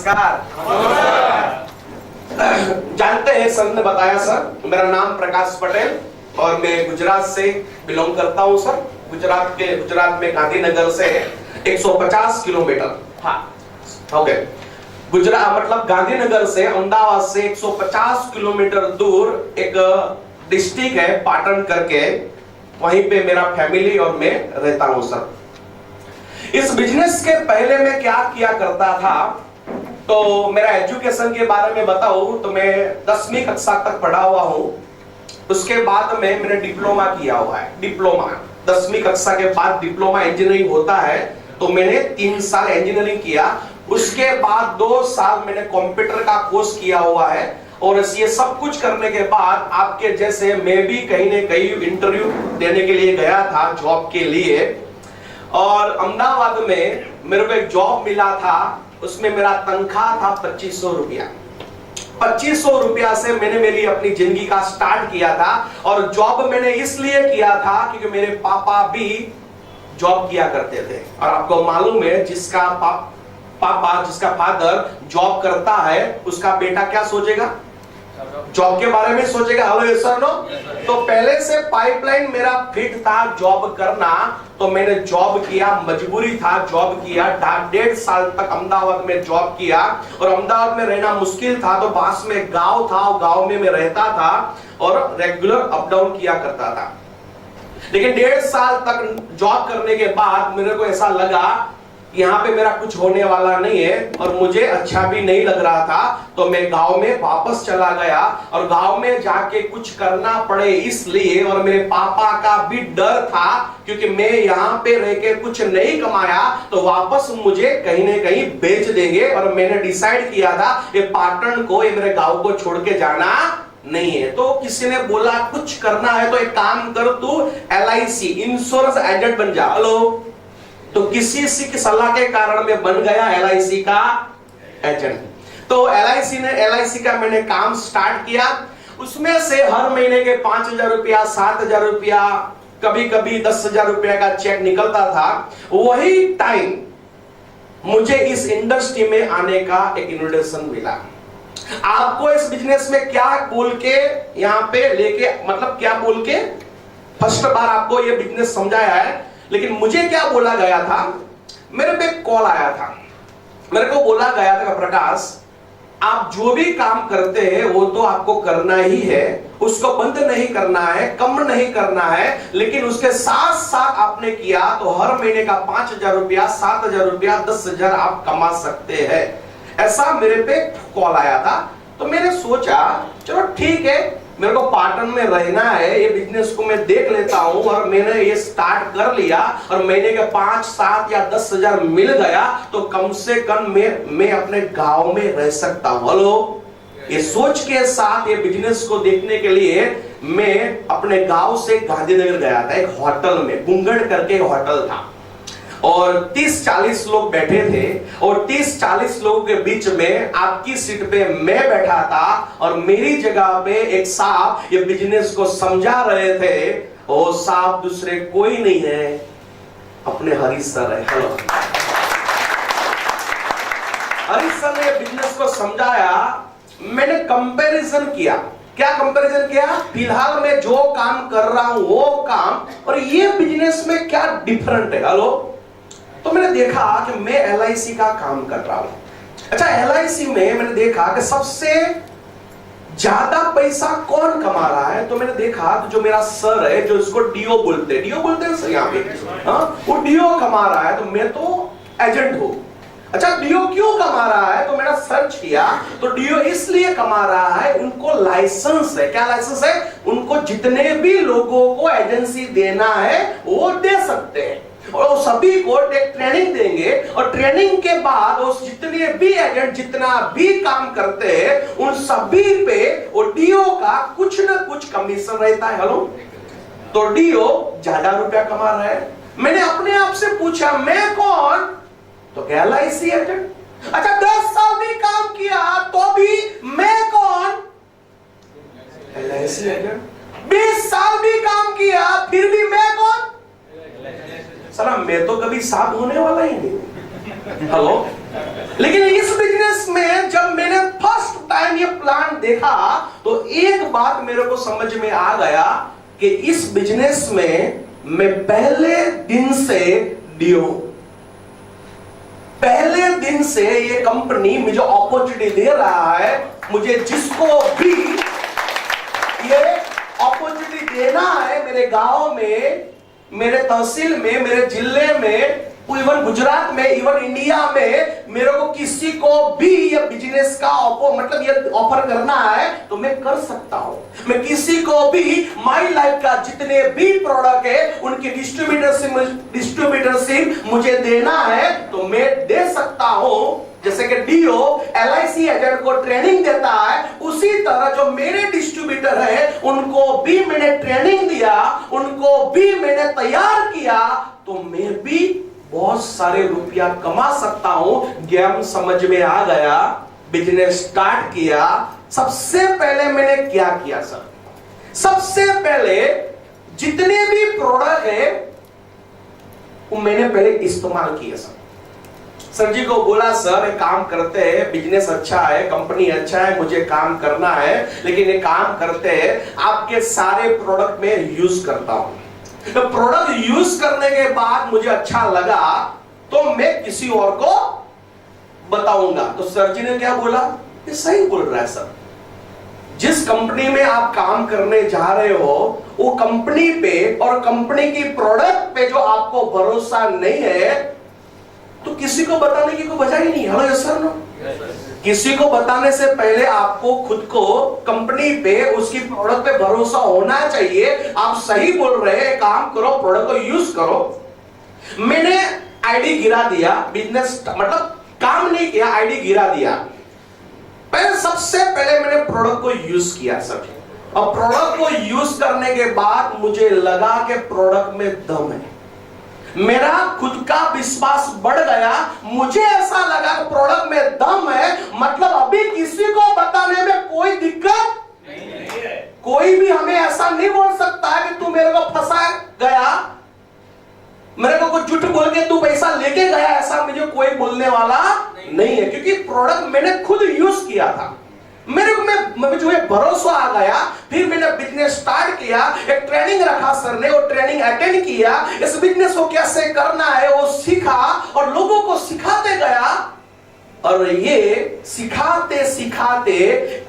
नमस्कार। जानते हैं, सर ने बताया सर, मेरा नाम प्रकाश पटेल और मैं गुजरात से बिलोंग करता हूं सर। गुजरात में गांधीनगर से 150 किलोमीटर, हाँ ओके, गुजरात मतलब गांधीनगर से अहमदाबाद से 150 किलोमीटर दूर एक डिस्ट्रिक्ट है पाटन करके, वहीं पे मेरा फैमिली और मैं रहता हूं सर। इस बिजनेस के पहले मैं क्या किया करता था, तो मेरा एजुकेशन के बारे में बताऊं तो मैं 10वीं कक्षा तक पढ़ा हुआ हूं। उसके बाद में मैंने डिप्लोमा किया हुआ है। डिप्लोमा 10वीं कक्षा के बाद डिप्लोमा इंजीनियरिंग होता है, तो मैंने 3 साल इंजीनियरिंग किया। उसके बाद 2 साल मैंने कंप्यूटर का कोर्स किया हुआ है। और ये सब कुछ करने के बाद आपके जैसे मैं भी कहीं न कहीं इंटरव्यू देने के लिए गया था जॉब के लिए, और अहमदाबाद में मेरे को एक जॉब मिला था। उसमें मेरा तनख्वाह था 2500 रुपया। 2500 रुपया से मैंने मेरी अपनी जिंदगी का स्टार्ट किया था। और जॉब मैंने इसलिए किया था क्योंकि मेरे पापा भी जॉब किया करते थे। और आपको मालूम है, जिसका जिसका फादर जॉब करता है उसका बेटा क्या सोचेगा, जॉब के बारे में सोचेगा। Hello sir no. तो पहले से पाइपलाइन मेरा फिट था जॉब करना, तो मैंने जॉब किया, मजबूरी था जॉब किया। 1.5 साल तक अहमदाबाद में जॉब किया। और अहमदाबाद में रहना मुश्किल था, तो पास में गांव था, गांव में मैं रहता था और रेगुलर अप डाउन किया करता था। लेकिन 1.5 साल तक जॉब करने के बाद मेरे को ऐसा लगा यहाँ पे मेरा कुछ होने वाला नहीं है और मुझे अच्छा भी नहीं लग रहा था। तो मैं गांव में वापस चला गया और गांव में जाके कुछ करना पड़े इसलिए, और मेरे पापा का भी डर था क्योंकि मैं यहाँ पे रह के कुछ नहीं कमाया तो वापस मुझे कहीं न कहीं बेच देंगे। और मैंने डिसाइड किया था ये पाटन को, ये मेरे गांव को छोड़ के जाना नहीं है। तो किसी ने बोला कुछ करना है तो एक काम कर, तू LIC इंश्योरेंस एजेंट बन जा। हेलो, तो किसी की सलाह के कारण मैं बन गया LIC का एजेंट। तो LIC का मैंने काम स्टार्ट किया। उसमें से हर महीने के 5000 रुपया, 7000 रुपया, कभी कभी 10,000 रुपया का चेक निकलता था। वही टाइम मुझे इस इंडस्ट्री में आने का एक इन्विटेशन मिला। आपको इस बिजनेस में क्या बोल के यहाँ पे लेके, मतलब क्या बोल के फर्स्ट बार आपको ये बिजनेस समझाया है, लेकिन मुझे क्या बोला गया था, मेरे पे कॉल आया था। मेरे को बोला गया था प्रकाश, आप जो भी काम करते हैं वो तो आपको करना ही है, उसको बंद नहीं करना है, कम नहीं करना है, लेकिन उसके साथ साथ आपने किया तो हर महीने का 5000 रुपया, 7000 रुपया, 10,000 आप कमा सकते हैं। ऐसा मेरे पे कॉल आया था। तो मैंने सोचा चलो ठीक है, मेरे को पाटन में रहना है, ये बिजनेस को मैं देख लेता हूं। और मैंने ये स्टार्ट कर लिया और महीने के 5, 7 या 10,000 मिल गया तो कम से कम मैं अपने गांव में रह सकता हूं। हेलो, ये सोच के साथ ये बिजनेस को देखने के लिए मैं अपने गांव से गांधीनगर गया था। एक होटल में, बुंगड़ करके होटल था और 30-40 लोग बैठे थे। और 30-40 लोगों के बीच में आपकी सीट पे मैं बैठा था और मेरी जगह पे एक साहब ये बिजनेस को समझा रहे थे। वो साहब दूसरे कोई नहीं है, अपने हरीश सर है। हेलो, हरीश सर ने बिजनेस को समझाया। मैंने कंपैरिजन किया। क्या कंपैरिजन किया? फिलहाल मैं जो काम कर रहा हूं वो काम और ये बिजनेस में क्या डिफरेंट है। हेलो, तो मैंने देखा कि मैं LIC का काम कर रहा हूं। अच्छा, LIC में मैंने देखा कि सबसे ज्यादा पैसा कौन कमा रहा है। तो मैंने देखा कि जो मेरा सर है, जो इसको DO बोलते हैं सर यहाँ पे, वो DO कमा रहा है, तो मैं तो एजेंट हूं। अच्छा, DO क्यों कमा रहा है? तो मैंने सर्च किया तो DO इसलिए कमा रहा है, उनको लाइसेंस है। क्या लाइसेंस है? उनको जितने भी लोगों को एजेंसी देना है वो दे सकते हैं और सभी को एक ट्रेनिंग देंगे। और ट्रेनिंग के बाद वो जितने भी एजेंट जितना भी काम करते हैं उन सभी पे वो DO का कुछ ना कुछ कमीशन रहता है। हेलो, तो DO ज्यादा रुपया कमा रहा है। मैंने अपने आप से पूछा मैं कौन? तो क्या LIC एजेंट। अच्छा, 10 साल भी काम किया तो भी मैं कौन? LIC agent. 20 साल भी काम किया फिर भी मैं कौन? सर, मैं तो कभी साथ होने वाला ही नहीं। हेलो, लेकिन इस बिजनेस में एक बात मेरे को समझ में आ गया कि इस बिजनेस में मैं पहले दिन से डीओ, पहले दिन से ये कंपनी मुझे अपॉर्चुनिटी दे रहा है। मुझे जिसको भी ये अपॉर्चुनिटी देना है मेरे गांव में, मेरे तहसील में, मेरे जिले में, इवन गुजरात में, इवन इंडिया में, मेरे को किसी को भी ये बिजनेस का मतलब ये ऑफर करना है तो मैं कर सकता हूं। मैं किसी को भी माई लाइफ का जितने भी प्रोडक्ट है उनकी डिस्ट्रीब्यूटरशिप मुझे देना है तो मैं दे सकता हूं। जैसे कि डीओ एलआईसी एजेंट को ट्रेनिंग देता है, उसी तरह जो मेरे डिस्ट्रीब्यूटर है उनको भी मैंने ट्रेनिंग दिया, उनको भी मैंने तैयार किया, तो मैं भी बहुत सारे रुपया कमा सकता हूं। गेम समझ में आ गया, बिजनेस स्टार्ट किया। सबसे पहले मैंने क्या किया सर, सबसे पहले जितने भी प्रोडक्ट है वो मैंने पहले इस्तेमाल किए सर जी को बोला सर एक काम करते हैं, बिजनेस अच्छा है, कंपनी अच्छा है, मुझे काम करना है, लेकिन एक काम करते हैं आपके सारे प्रोडक्ट में यूज करता हूं। तो प्रोडक्ट यूज करने के बाद मुझे अच्छा लगा तो मैं किसी और को बताऊंगा। तो सर जी ने क्या बोला, ये सही बोल रहा है सर, जिस कंपनी में आप काम करने जा रहे हो वो कंपनी पे और कंपनी की प्रोडक्ट पे जो आपको भरोसा नहीं है तो किसी को बताने की कोई वजह ही नहीं। हेलो यस सर, नो, किसी को बताने से पहले आपको खुद को कंपनी पे उसकी प्रोडक्ट पे भरोसा होना चाहिए। आप सही बोल रहे हैं, काम करो, प्रोडक्ट को यूज करो। मैंने आईडी गिरा दिया, बिजनेस मतलब काम नहीं किया, आईडी गिरा दिया। पहले सबसे पहले मैंने प्रोडक्ट को यूज किया सर, और प्रोडक्ट को यूज करने के बाद मुझे लगा कि प्रोडक्ट में दम है। मेरा खुद का विश्वास बढ़ गया, मुझे ऐसा लगा प्रोडक्ट में दम है, मतलब अभी किसी को बताने में कोई दिक्कत नहीं है। कोई भी हमें ऐसा नहीं बोल सकता है कि तू मेरे को फंसा गया, मेरे को कुछ झूठ बोल के तू पैसा लेके गया, ऐसा मुझे कोई बोलने वाला नहीं है, क्योंकि प्रोडक्ट मैंने खुद यूज किया था। मेरे को मैं जो है भरोसा आ गया। फिर मैंने बिजनेस स्टार्ट किया, एक ट्रेनिंग रखा सर ने, वो ट्रेनिंग अटेंड किया, इस बिजनेस को कैसे करना है वो सीखा और लोगों को सिखाते गया। और ये सिखाते सिखाते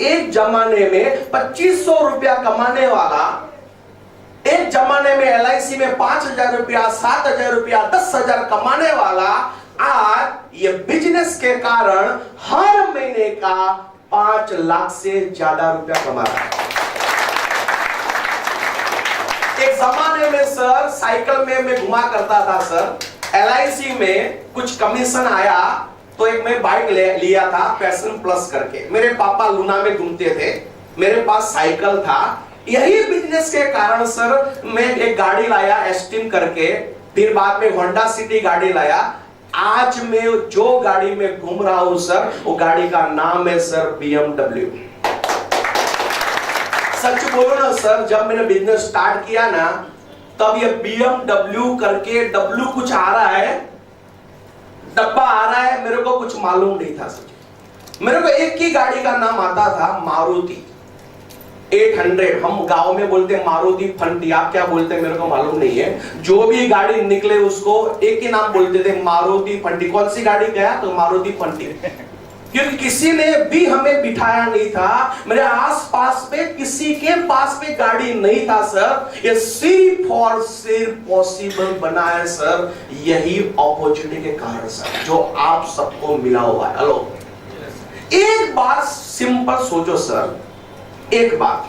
एक जमाने में 2500 रुपया कमाने वाला, एक जमाने में एलआईसी में 5000 रुपया, 7000 रुपया, 10,000 कमाने वाला, आज ये बिजनेस के कारण हर महीने का 5 लाख से ज्यादा रुपया कमा रहा है। एक जमाने में सर साइकिल में मैं घुमा करता था सर, एलआईसी में कुछ कमीशन आया तो एक मैं बाइक लिया था पैशन प्लस करके। मेरे पापा लूना में घूमते थे, मेरे पास साइकिल था। यही बिजनेस के कारण सर मैं एक गाड़ी लाया एस्टीम करके, फिर बाद में होंडा सिटी गाड़ी लाया। आज मैं जो गाड़ी में घूम रहा हूं सर, वो गाड़ी का नाम है सर BMW। सच बोलो ना सर, जब मैंने बिजनेस स्टार्ट किया ना तब ये BMW करके W कुछ आ रहा है, डब्बा आ रहा है, मेरे को कुछ मालूम नहीं था सच। मेरे को एक ही गाड़ी का नाम आता था, मारुति 800। हम गांव में बोलते हैं मारुति फंटी, आप क्या बोलते हैं मेरे को मालूम नहीं है। जो भी गाड़ी निकले उसको एक ही नाम बोलते थे, मारुति फंटी। कौन सी गाड़ी गया तो मारुति फंटी, क्योंकि किसी ने भी हमें बिठाया नहीं था। मेरे आसपास में किसी के पास में गाड़ी नहीं था सर। ये सिर्फ और सिर्फ पॉसिबल बना है सर यही अपॉर्चुनिटी के कारण सर, जो आप सबको मिला हुआ है। हेलो, एक बात सिंपल सोचो सर, एक बात,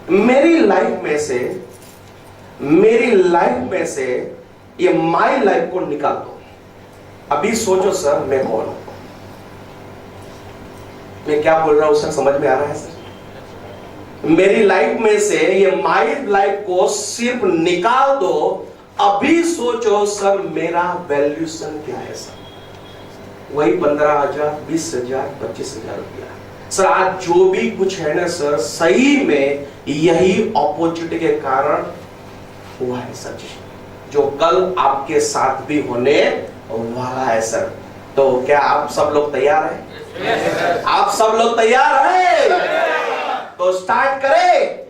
मेरी लाइफ में से ये माई लाइफ को निकाल दो। अभी सोचो सर मैं कौन हूं, मैं क्या बोल रहा हूं सर, समझ में आ रहा है सर? मेरी लाइफ में से ये माई लाइफ को सिर्फ निकाल दो। अभी सोचो सर मेरा वैल्यूएशन क्या है सर, वही 15,000, 20,000, 25,000 रुपया सर। आज जो भी कुछ है ना सर, सही में यही अपॉर्चुनिटी के कारण हुआ है सर, जो कल आपके साथ भी होने वाला है सर। तो क्या आप सब लोग तैयार हैं? आप सब लोग तैयार हैं? तो स्टार्ट करें।